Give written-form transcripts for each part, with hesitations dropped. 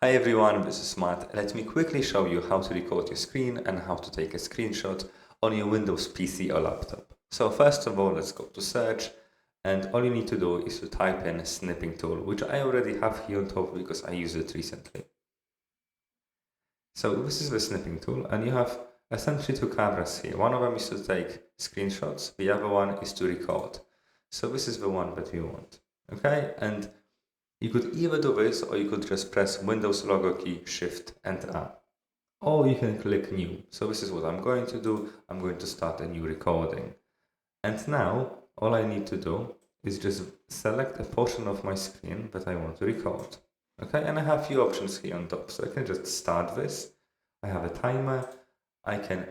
Hi everyone, this is Matt. Let me quickly show you how to record your screen and how to take a screenshot on your Windows PC or laptop. So first of all, let's go to search, and all you need to do is to type in Snipping tool, which I already have here on top because I used it recently. So this is the Snipping tool, and you have essentially two cameras here. One of them is to take screenshots, the other one is to record. So this is the one that we want, okay? And you could either do this, or you could just press Windows logo key, Shift and A. Or you can click New. So this is what I'm going to do. I'm going to start a new recording. And now, all I need to do is just select a portion of my screen that I want to record. Okay, and I have a few options here on top. So I can just start this. I have a timer. I can,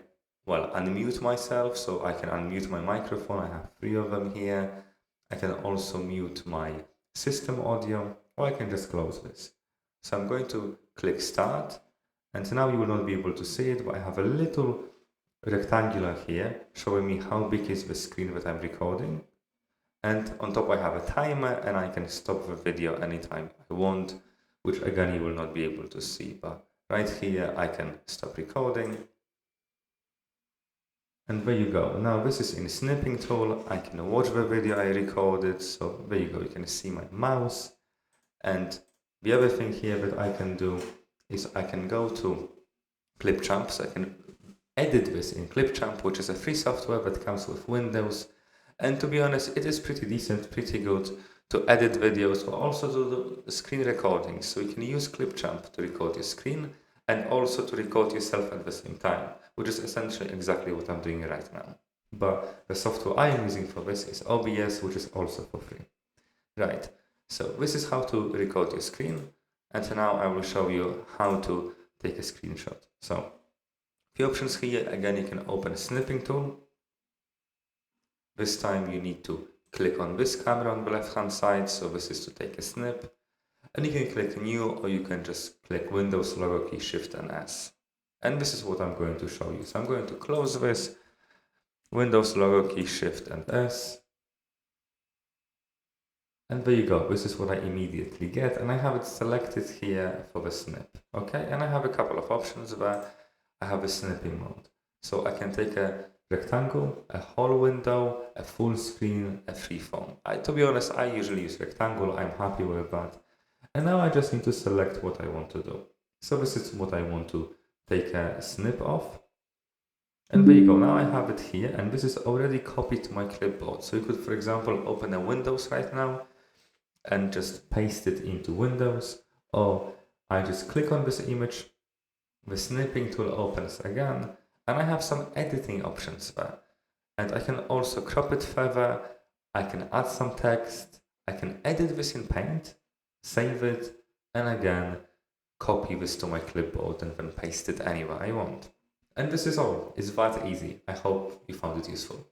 unmute myself. So I can unmute my microphone. I have 3 of them here. I can also mute my system audio, or I can just close this. So I'm going to click start, and now you will not be able to see it, but I have a little rectangular here showing me how big is the screen that I'm recording. And on top I have a timer, and I can stop the video anytime I want, which again you will not be able to see, but right here I can stop recording. And there you go. Now this is in Snipping tool. I can watch the video I recorded. So there you go. You can see my mouse. And the other thing here that I can do is I can go to Clipchamp. So I can edit this in Clipchamp, which is a free software that comes with Windows. And to be honest, it is pretty decent, pretty good to edit videos, but also to do screen recordings. So you can use Clipchamp to record your screen and also to record yourself at the same time, which is essentially exactly what I'm doing right now. But the software I am using for this is OBS, which is also for free. Right, so this is how to record your screen, and now I will show you how to take a screenshot. So, the options here, again, you can open a Snipping tool. This time you need to click on this camera on the left hand side, so this is to take a snip. And you can click New, or you can just click Windows logo key, Shift and S. And this is what I'm going to show you. So I'm going to close this, Windows logo key, Shift and S. And there you go. This is what I immediately get. And I have it selected here for the snip. Okay, and I have a couple of options there. I have a snipping mode. So I can take a rectangle, a whole window, a full screen, a freeform. To be honest, I usually use rectangle. I'm happy with that. And now I just need to select what I want to do. So this is what I want to take a snip of. And there you go. Now I have it here, and this is already copied to my clipboard. So you could, for example, open a Windows right now and just paste it into Windows. Or I just click on this image, the snipping tool opens again, and I have some editing options there. And I can also crop it further. I can add some text. I can edit this in Paint, save it, and again, copy this to my clipboard and then paste it anywhere I want. And this is all. It's that easy. I hope you found it useful.